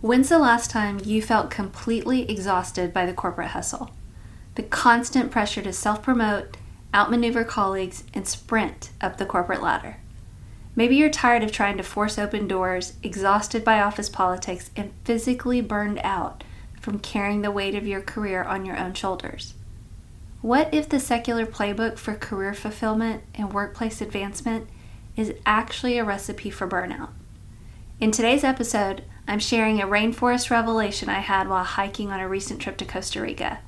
When's the last time you felt completely exhausted by the corporate hustle? The constant pressure to self-promote, outmaneuver colleagues, and sprint up the corporate ladder. Maybe you're tired of trying to force open doors, exhausted by office politics, and physically burned out from carrying the weight of your career on your own shoulders. What if the secular playbook for career fulfillment and workplace advancement is actually a recipe for burnout? In today's episode, I'm sharing a rainforest revelation I had while hiking on a recent trip to Costa Rica.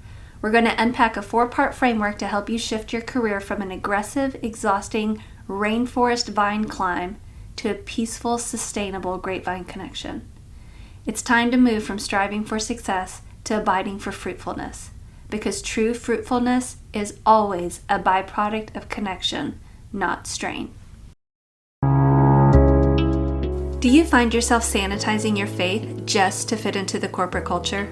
We're going to unpack a 4-part framework to help you shift your career from an aggressive, exhausting rainforest vine climb to a peaceful, sustainable grapevine connection. It's time to move from striving for success to abiding for fruitfulness, because true fruitfulness is always a byproduct of connection, not strain. Do you find yourself sanitizing your faith just to fit into the corporate culture?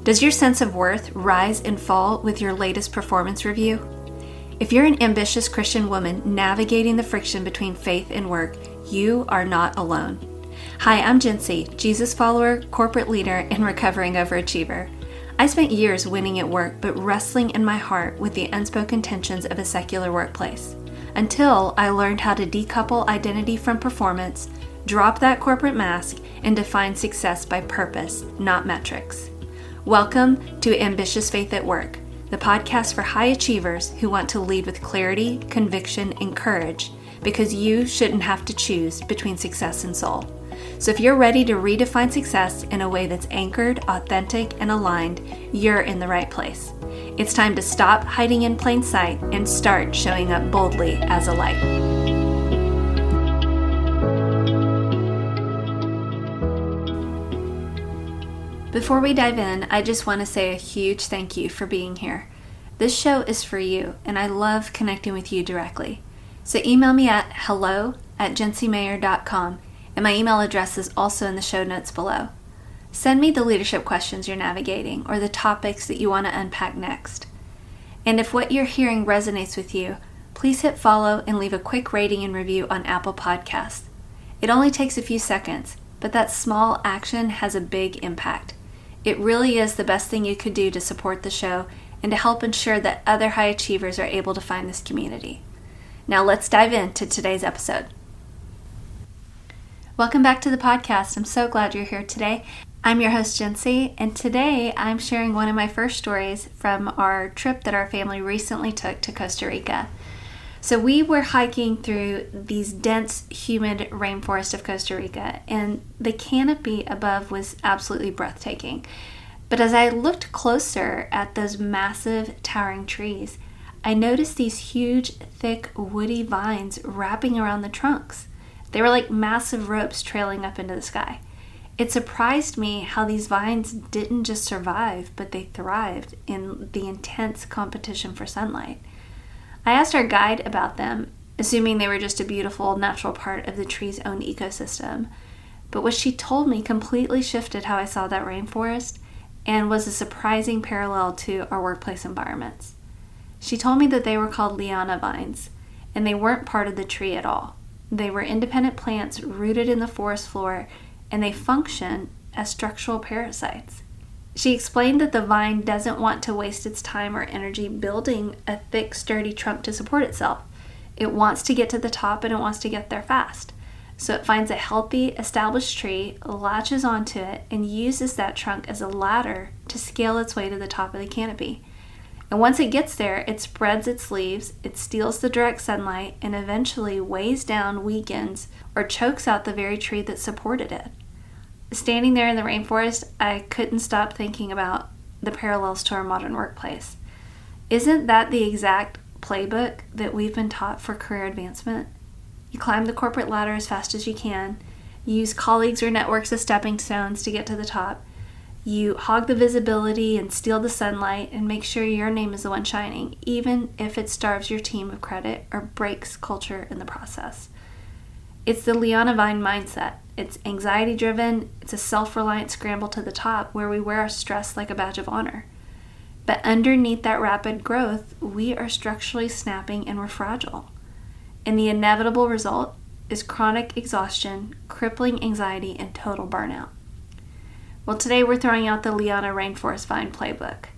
Does your sense of worth rise and fall with your latest performance review? If you're an ambitious Christian woman navigating the friction between faith and work, you are not alone. Hi, I'm Jency, Jesus follower, corporate leader, and recovering overachiever. I spent years winning at work, but wrestling in my heart with the unspoken tensions of a secular workplace, until I learned how to decouple identity from performance, drop that corporate mask, and define success by purpose, not metrics. Welcome to Ambitious Faith at Work, the podcast for high achievers who want to lead with clarity, conviction, and courage, because you shouldn't have to choose between success and soul. So if you're ready to redefine success in a way that's anchored, authentic, and aligned, you're in the right place. It's time to stop hiding in plain sight and start showing up boldly as a light. Before we dive in, I just want to say a huge thank you for being here. This show is for you, and I love connecting with you directly. So email me at hello@jencymayer.com, and my email address is also in the show notes below. Send me the leadership questions you're navigating or the topics that you want to unpack next. And if what you're hearing resonates with you, please hit follow and leave a quick rating and review on Apple Podcasts. It only takes a few seconds, but that small action has a big impact. It really is the best thing you could do to support the show and to help ensure that other high achievers are able to find this community. Now let's dive into today's episode. Welcome back to the podcast. I'm so glad you're here today. I'm your host, Jency, and today I'm sharing one of my first stories from our trip that our family recently took to Costa Rica. So we were hiking through these dense, humid rainforest of Costa Rica, and the canopy above was absolutely breathtaking. But as I looked closer at those massive, towering trees, I noticed these huge, thick, woody vines wrapping around the trunks. They were like massive ropes trailing up into the sky. It surprised me how these vines didn't just survive, but they thrived in the intense competition for sunlight. I asked our guide about them, assuming they were just a beautiful natural part of the tree's own ecosystem. But what she told me completely shifted how I saw that rainforest and was a surprising parallel to our workplace environments. She told me that they were called liana vines, and they weren't part of the tree at all. They were independent plants rooted in the forest floor, and they function as structural parasites. She explained that the vine doesn't want to waste its time or energy building a thick, sturdy trunk to support itself. It wants to get to the top, and it wants to get there fast. So it finds a healthy, established tree, latches onto it, and uses that trunk as a ladder to scale its way to the top of the canopy. And once it gets there, it spreads its leaves, it steals the direct sunlight, and eventually weighs down, weakens, or chokes out the very tree that supported it. Standing there in the rainforest, I couldn't stop thinking about the parallels to our modern workplace. Isn't that the exact playbook that we've been taught for career advancement? You climb the corporate ladder as fast as you can. You use colleagues or networks as stepping stones to get to the top. You hog the visibility and steal the sunlight and make sure your name is the one shining, even if it starves your team of credit or breaks culture in the process. It's the liana vine mindset. It's anxiety-driven. It's a self-reliant scramble to the top where we wear our stress like a badge of honor. But underneath that rapid growth, we are structurally snapping and we're fragile. And the inevitable result is chronic exhaustion, crippling anxiety, and total burnout. Well, today we're throwing out the Liana Rainforest Vine playbook.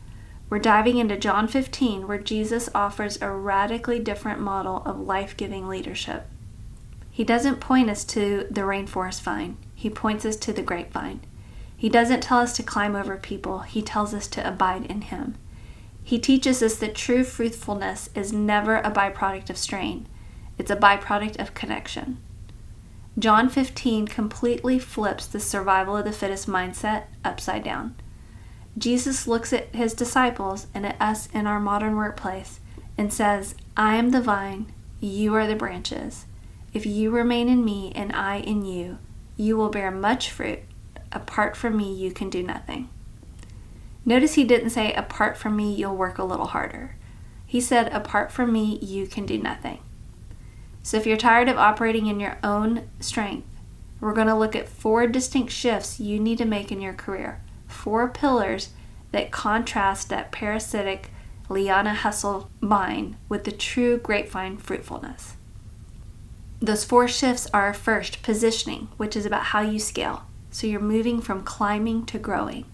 We're diving into John 15, where Jesus offers a radically different model of life-giving leadership. He doesn't point us to the rainforest vine. He points us to the grapevine. He doesn't tell us to climb over people. He tells us to abide in Him. He teaches us that true fruitfulness is never a byproduct of strain. It's a byproduct of connection. John 15 completely flips the survival of the fittest mindset upside down. Jesus looks at His disciples and at us in our modern workplace and says, "I am the vine, you are the branches. If you remain in me and I in you, you will bear much fruit. Apart from me, you can do nothing." Notice He didn't say, "Apart from me, you'll work a little harder." He said, "Apart from me, you can do nothing." So if you're tired of operating in your own strength, we're going to look at 4 distinct shifts you need to make in your career. 4 pillars that contrast that parasitic liana hustle vine with the true grapevine fruitfulness. Those 4 shifts are, first, positioning, which is about how you scale. So you're moving from climbing to growing.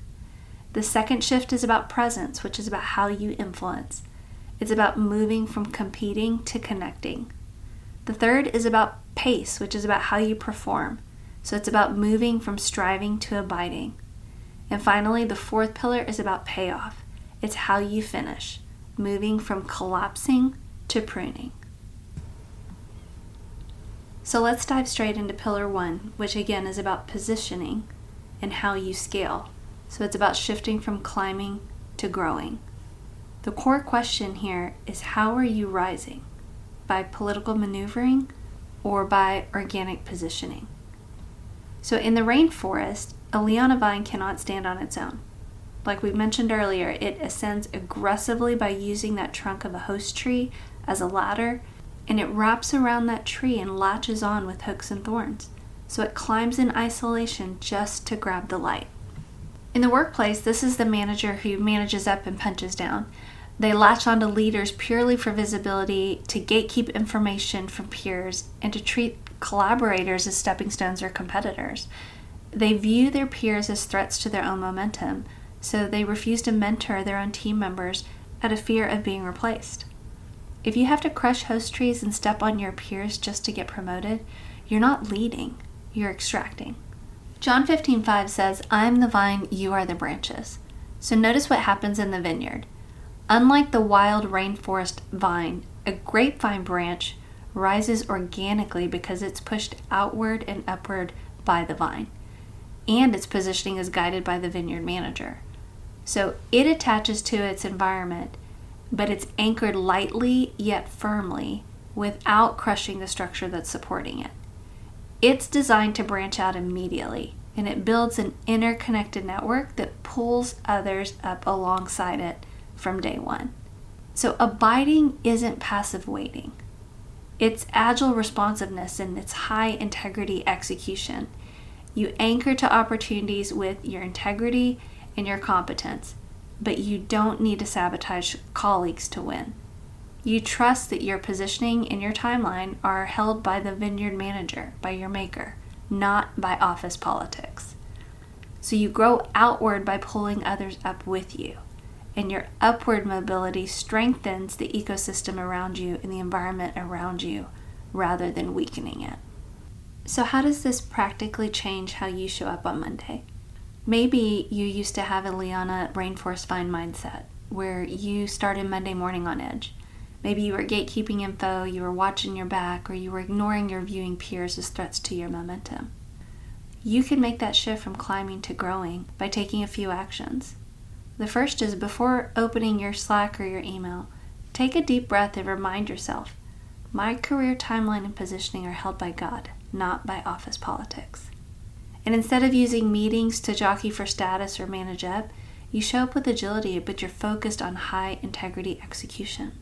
The second shift is about presence, which is about how you influence. It's about moving from competing to connecting. The third is about pace, which is about how you perform. So it's about moving from striving to abiding. And finally, the 4th pillar is about payoff. It's how you finish, moving from collapsing to pruning. So let's dive straight into pillar 1, which again is about positioning and how you scale. So it's about shifting from climbing to growing. The core question here is, how are you rising? By political maneuvering or by organic positioning? So in the rainforest, a liana vine cannot stand on its own. Like we mentioned earlier, it ascends aggressively by using that trunk of a host tree as a ladder, and it wraps around that tree and latches on with hooks and thorns. So it climbs in isolation just to grab the light. In the workplace, this is the manager who manages up and punches down. They latch onto leaders purely for visibility, to gatekeep information from peers, and to treat collaborators as stepping stones or competitors. They view their peers as threats to their own momentum, so they refuse to mentor their own team members out of fear of being replaced. If you have to crush host trees and step on your peers just to get promoted, you're not leading, you're extracting. John 15:5 says, "I am the vine, you are the branches." So notice what happens in the vineyard. Unlike the wild rainforest vine, a grapevine branch rises organically because it's pushed outward and upward by the vine, and its positioning is guided by the vineyard manager. So it attaches to its environment, but it's anchored lightly yet firmly without crushing the structure that's supporting it. It's designed to branch out immediately, and it builds an interconnected network that pulls others up alongside it from day one. So abiding isn't passive waiting. It's agile responsiveness and it's high integrity execution. You anchor to opportunities with your integrity and your competence, but you don't need to sabotage colleagues to win. You trust that your positioning and your timeline are held by the vineyard manager, by your maker, not by office politics. So you grow outward by pulling others up with you, and your upward mobility strengthens the ecosystem around you and the environment around you rather than weakening it. So how does this practically change how you show up on Monday? Maybe you used to have a liana rainforest vine mindset where you started Monday morning on edge. Maybe you were gatekeeping info, you were watching your back, or you were ignoring your viewing peers as threats to your momentum. You can make that shift from climbing to growing by taking a few actions. The first is, before opening your Slack or your email, take a deep breath and remind yourself, my career timeline and positioning are held by God, not by office politics. And instead of using meetings to jockey for status or manage up, you show up with agility, but you're focused on high integrity execution.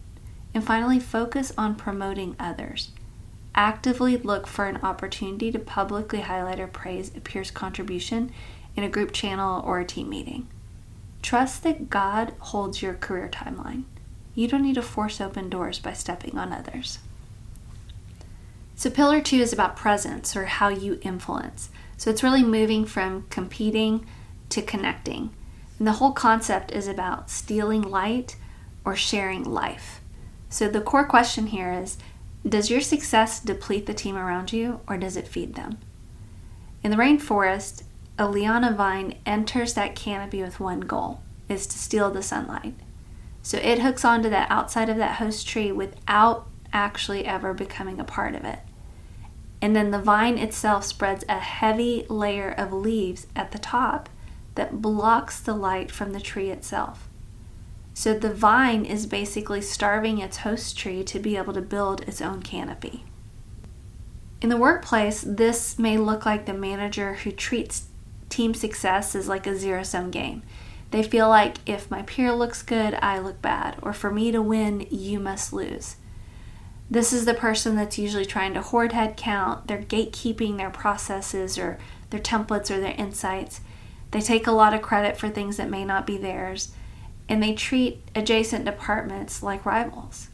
And finally, focus on promoting others. Actively look for an opportunity to publicly highlight or praise a peer's contribution in a group channel or a team meeting. Trust that God holds your career timeline. You don't need to force open doors by stepping on others. So pillar 2 is about presence, or how you influence. So it's really moving from competing to connecting. And the whole concept is about stealing light or sharing life. So the core question here is, does your success deplete the team around you, or does it feed them? In the rainforest, a liana vine enters that canopy with one goal, is to steal the sunlight. So it hooks onto the outside of that host tree without actually ever becoming a part of it. And then the vine itself spreads a heavy layer of leaves at the top that blocks the light from the tree itself. So the vine is basically starving its host tree to be able to build its own canopy. In the workplace, this may look like the manager who treats team success as like a zero-sum game. They feel like if my peer looks good, I look bad, or for me to win, you must lose. This is the person that's usually trying to hoard head count. They're gatekeeping their processes or their templates or their insights. They take a lot of credit for things that may not be theirs, and they treat adjacent departments like rivals.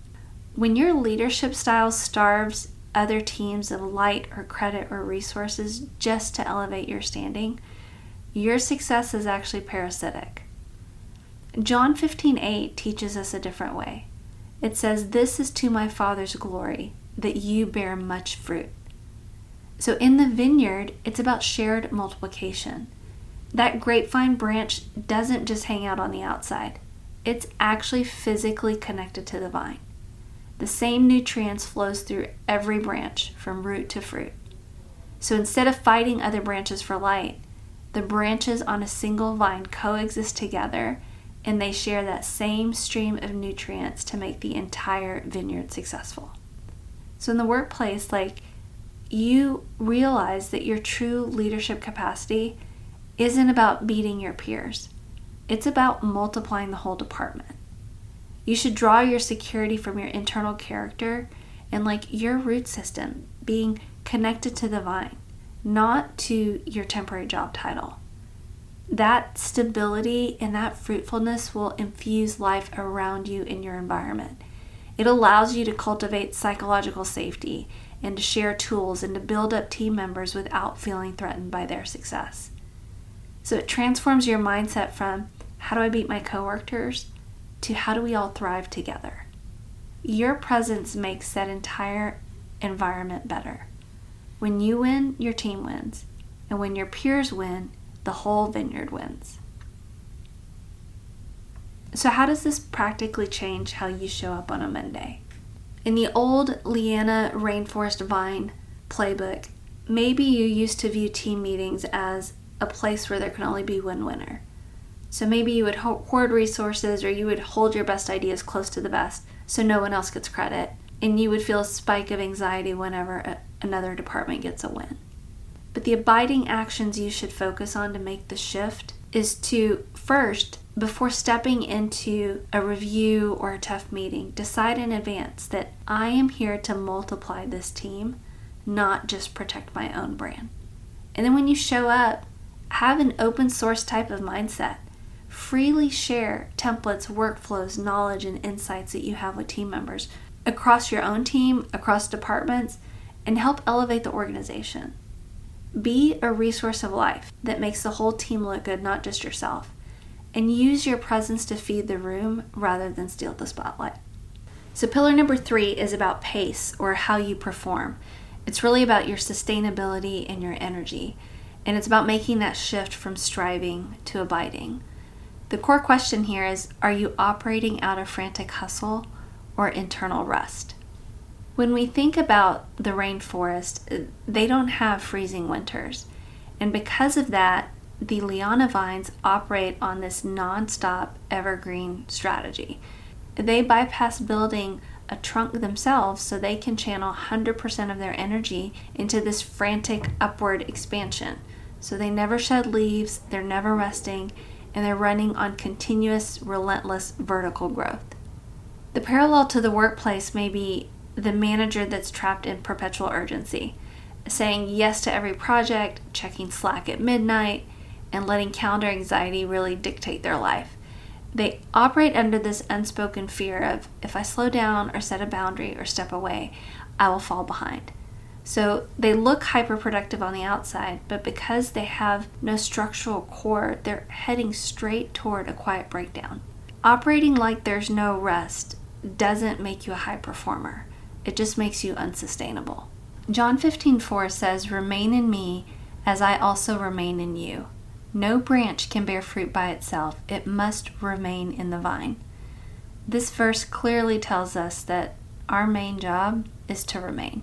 When your leadership style starves other teams of light or credit or resources just to elevate your standing, your success is actually parasitic. John 15:8 teaches us a different way. It says, "This is to my Father's glory, that you bear much fruit." So in the vineyard, it's about shared multiplication. That grapevine branch doesn't just hang out on the outside. It's actually physically connected to the vine. The same nutrients flows through every branch from root to fruit. So instead of fighting other branches for light, the branches on a single vine coexist together, and they share that same stream of nutrients to make the entire vineyard successful. So in the workplace, you realize that your true leadership capacity isn't about beating your peers. It's about multiplying the whole department. You should draw your security from your internal character and your root system being connected to the vine, not to your temporary job title. That stability and that fruitfulness will infuse life around you in your environment. It allows you to cultivate psychological safety and to share tools and to build up team members without feeling threatened by their success. So it transforms your mindset from how do I beat my coworkers to how do we all thrive together. Your presence makes that entire environment better. When you win, your team wins. And when your peers win, the whole vineyard wins. So how does this practically change how you show up on a Monday? In the old liana rainforest vine playbook, maybe you used to view team meetings as a place where there can only be one winner. So maybe you would hoard resources, or you would hold your best ideas close to the best so no one else gets credit, and you would feel a spike of anxiety whenever another department gets a win. But the abiding actions you should focus on to make the shift is to first, before stepping into a review or a tough meeting, decide in advance that I am here to multiply this team, not just protect my own brand. And then when you show up, have an open source type of mindset. Freely share templates, workflows, knowledge, and insights that you have with team members across your own team, across departments, and help elevate the organization. Be a resource of life that makes the whole team look good, not just yourself. And use your presence to feed the room rather than steal the spotlight. So pillar number 3 is about pace, or how you perform. It's really about your sustainability and your energy. And it's about making that shift from striving to abiding. The core question here is, are you operating out of frantic hustle or internal rest? When we think about the rainforest, they don't have freezing winters. And because of that, the liana vines operate on this non-stop evergreen strategy. They bypass building a trunk themselves so they can channel 100% of their energy into this frantic upward expansion. So they never shed leaves, they're never resting, and they're running on continuous, relentless vertical growth. The parallel to the workplace may be the manager that's trapped in perpetual urgency, saying yes to every project, checking Slack at midnight, and letting calendar anxiety really dictate their life. They operate under this unspoken fear of, if I slow down or set a boundary or step away, I will fall behind. So they look hyperproductive on the outside, but because they have no structural core, they're heading straight toward a quiet breakdown. Operating like there's no rest doesn't make you a high performer. It just makes you unsustainable. John 15:4 says, "Remain in me as I also remain in you. No branch can bear fruit by itself. It must remain in the vine." This verse clearly tells us that our main job is to remain.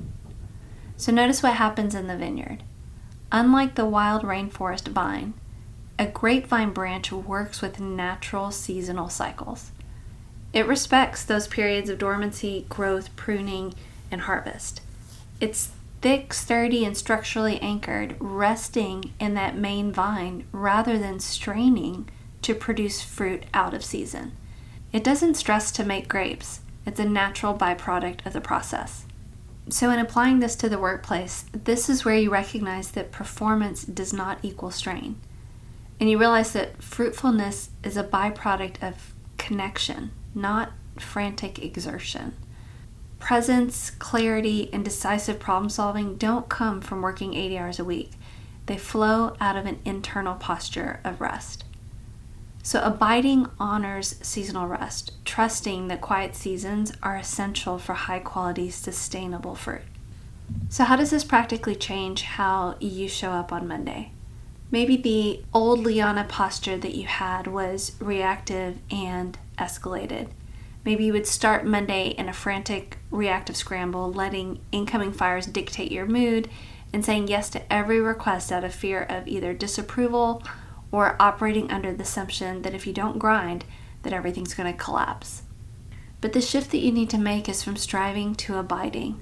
So notice what happens in the vineyard. Unlike the wild rainforest vine, a grapevine branch works with natural seasonal cycles. It respects those periods of dormancy, growth, pruning, and harvest. It's thick, sturdy, and structurally anchored, resting in that main vine rather than straining to produce fruit out of season. It doesn't stress to make grapes. It's a natural byproduct of the process. So in applying this to the workplace, this is where you recognize that performance does not equal strain. And you realize that fruitfulness is a byproduct of connection, not frantic exertion. Presence, clarity, and decisive problem solving don't come from working 80 hours a week. They flow out of an internal posture of rest. So abiding honors seasonal rest, trusting that quiet seasons are essential for high-quality, sustainable fruit. So how does this practically change how you show up on Monday? Maybe the old Liana posture that you had was reactive and escalated. Maybe you would start Monday in a frantic, reactive scramble, letting incoming fires dictate your mood and saying yes to every request out of fear of either disapproval or operating under the assumption that if you don't grind, that everything's going to collapse. But the shift that you need to make is from striving to abiding.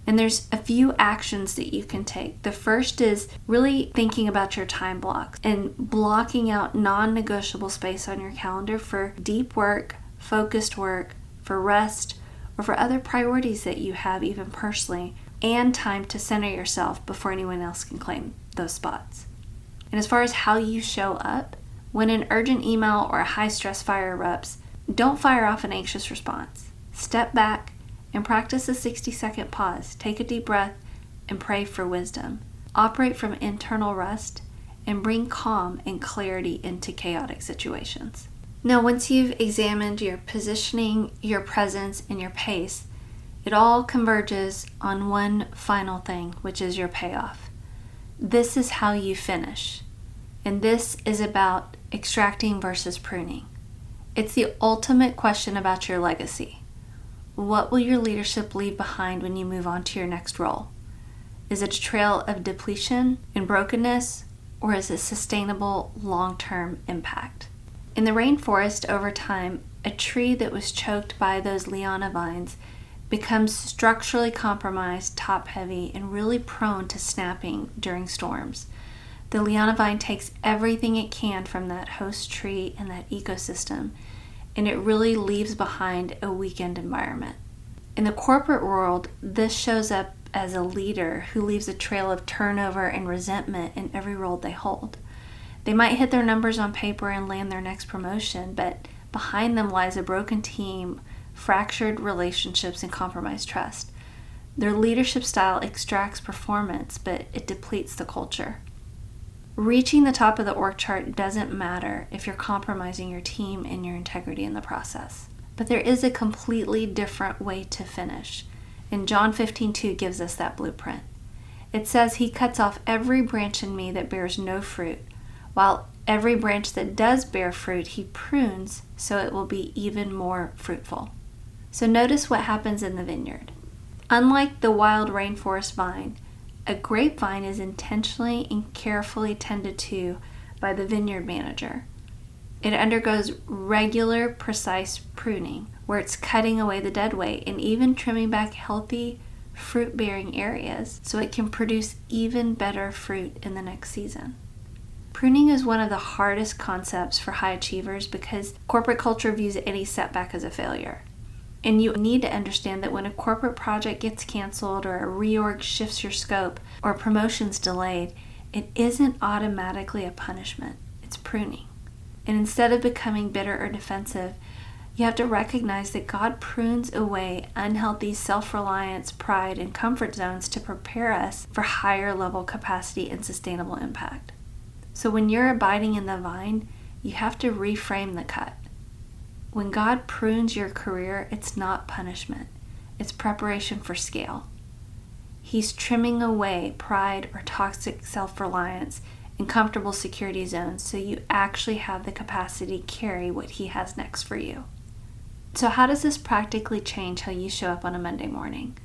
And there's a few actions that you can take. The first is really thinking about your time blocks and blocking out non-negotiable space on your calendar for deep work, focused work, for rest, or for other priorities that you have even personally, and time to center yourself before anyone else can claim those spots. And as far as how you show up, when an urgent email or a high-stress fire erupts, don't fire off an anxious response. Step back and practice a 60-second pause. Take a deep breath and pray for wisdom. Operate from internal rest and bring calm and clarity into chaotic situations. Now, once you've examined your positioning, your presence, and your pace, it all converges on one final thing, which is your payoff. This is how you finish. And this is about extracting versus pruning. It's the ultimate question about your legacy. What will your leadership leave behind when you move on to your next role? Is it a trail of depletion and brokenness, or is it sustainable long-term impact? In the rainforest, over time, a tree that was choked by those liana vines becomes structurally compromised, top-heavy, and really prone to snapping during storms. The liana vine takes everything it can from that host tree and that ecosystem, and it really leaves behind a weakened environment. In the corporate world, this shows up as a leader who leaves a trail of turnover and resentment in every role they hold. They might hit their numbers on paper and land their next promotion, but behind them lies a broken team, fractured relationships, and compromised trust. Their leadership style extracts performance, but it depletes the culture. Reaching the top of the org chart doesn't matter if you're compromising your team and your integrity in the process. But there is a completely different way to finish. And John 15:2 gives us that blueprint. It says, "He cuts off every branch in me that bears no fruit, while every branch that does bear fruit he prunes so it will be even more fruitful." So notice what happens in the vineyard. Unlike the wild rainforest vine, a grapevine is intentionally and carefully tended to by the vineyard manager. It undergoes regular, precise pruning, where it's cutting away the dead weight and even trimming back healthy, fruit-bearing areas so it can produce even better fruit in the next season. Pruning is one of the hardest concepts for high achievers because corporate culture views any setback as a failure. And you need to understand that when a corporate project gets canceled or a reorg shifts your scope or a promotion's delayed, it isn't automatically a punishment. It's pruning. And instead of becoming bitter or defensive, You have to recognize that God prunes away unhealthy self-reliance, pride, and comfort zones to prepare us for higher level capacity and sustainable impact. So when you're abiding in the vine, you have to reframe the cut. When God prunes your career, it's not punishment. It's preparation for scale. He's trimming away pride or toxic self-reliance and comfortable security zones so you actually have the capacity to carry what He has next for you. So how does this practically change how you show up on a Monday morning?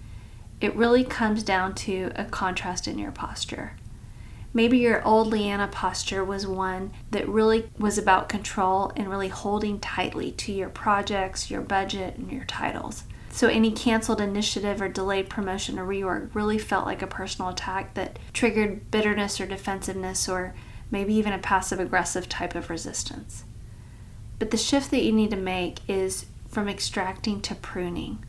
It really comes down to a contrast in your posture. Maybe your old Leanna posture was one that really was about control and really holding tightly to your projects, your budget, and your titles. So any canceled initiative or delayed promotion or reorg really felt like a personal attack that triggered bitterness or defensiveness or maybe even a passive-aggressive type of resistance. But the shift that you need to make is from extracting to pruning.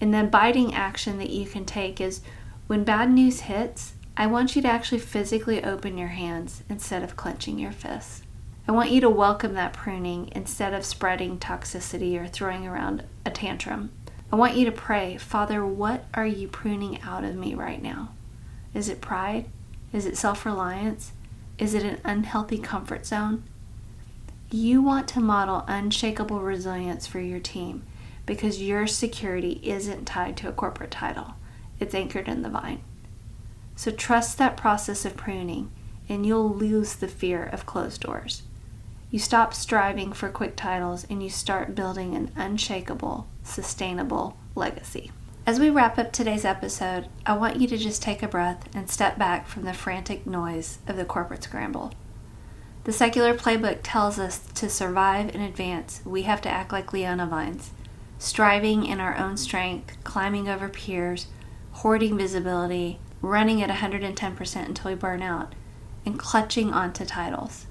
And the abiding action that you can take is when bad news hits, I want you to actually physically open your hands instead of clenching your fists. I want you to welcome that pruning instead of spreading toxicity or throwing around a tantrum. I want you to pray, Father, what are you pruning out of me right now? Is it pride? Is it self-reliance? Is it an unhealthy comfort zone? You want to model unshakable resilience for your team because your security isn't tied to a corporate title. It's anchored in the vine. So trust that process of pruning and you'll lose the fear of closed doors. You stop striving for quick titles and you start building an unshakable, sustainable legacy. As we wrap up today's episode, I want you to just take a breath and step back from the frantic noise of the corporate scramble. The secular playbook tells us to survive and advance, we have to act like Leona vines, striving in our own strength, climbing over peers, hoarding visibility, running at 110% until we burn out, and clutching onto titles.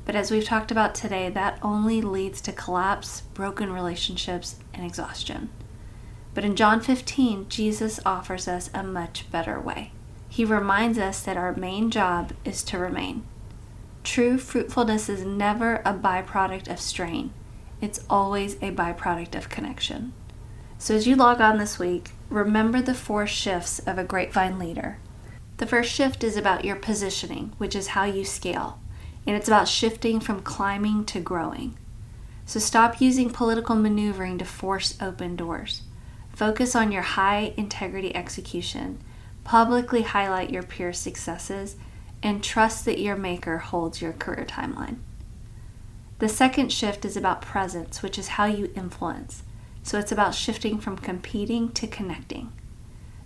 But as we've talked about today, that only leads to collapse, broken relationships, and exhaustion. But in John 15, Jesus offers us a much better way. He reminds us that our main job is to remain. True fruitfulness is never a byproduct of strain. It's always a byproduct of connection. So as you log on this week, remember the 4 shifts of a grapevine leader. The first shift is about your positioning, which is how you scale. And it's about shifting from climbing to growing. So stop using political maneuvering to force open doors. Focus on your high integrity execution. Publicly highlight your peers' successes and trust that your maker holds your career timeline. The second shift is about presence, which is how you influence. So it's about shifting from competing to connecting.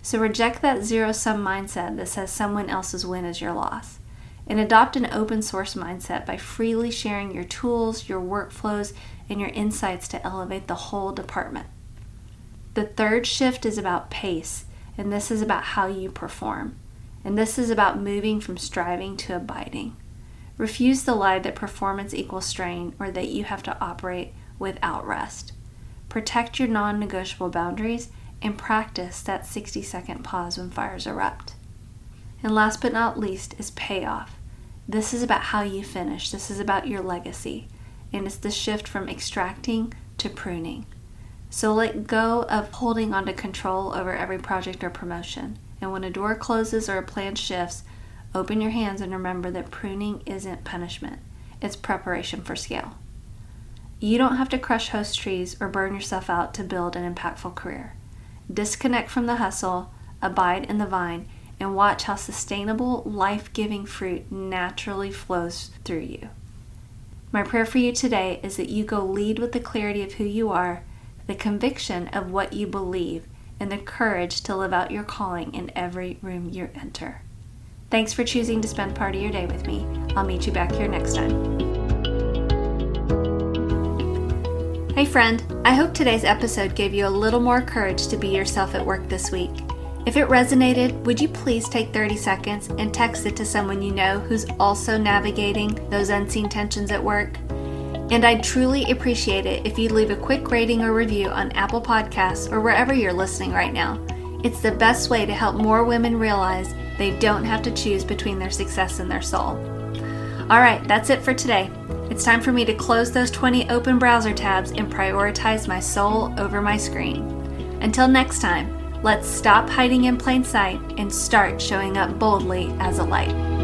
So reject that zero-sum mindset that says someone else's win is your loss, and adopt an open source mindset by freely sharing your tools, your workflows, and your insights to elevate the whole department. The third shift is about pace, and this is about how you perform. And this is about moving from striving to abiding. Refuse the lie that performance equals strain or that you have to operate without rest. Protect your non-negotiable boundaries and practice that 60-second pause when fires erupt. And last but not least is payoff. This is about how you finish. This is about your legacy. And it's the shift from extracting to pruning. So let go of holding on to control over every project or promotion. And when a door closes or a plan shifts, open your hands and remember that pruning isn't punishment. It's preparation for scale. You don't have to crush host trees or burn yourself out to build an impactful career. Disconnect from the hustle, abide in the vine, and watch how sustainable, life-giving fruit naturally flows through you. My prayer for you today is that you go lead with the clarity of who you are, the conviction of what you believe, and the courage to live out your calling in every room you enter. Thanks for choosing to spend part of your day with me. I'll meet you back here next time. Hey friend, I hope today's episode gave you a little more courage to be yourself at work this week. If it resonated, would you please take 30 seconds and text it to someone you know who's also navigating those unseen tensions at work? And I'd truly appreciate it if you'd leave a quick rating or review on Apple Podcasts or wherever you're listening right now. It's the best way to help more women realize they don't have to choose between their success and their soul. All right, that's it for today. It's time for me to close those 20 open browser tabs and prioritize my soul over my screen. Until next time, let's stop hiding in plain sight and start showing up boldly as a light.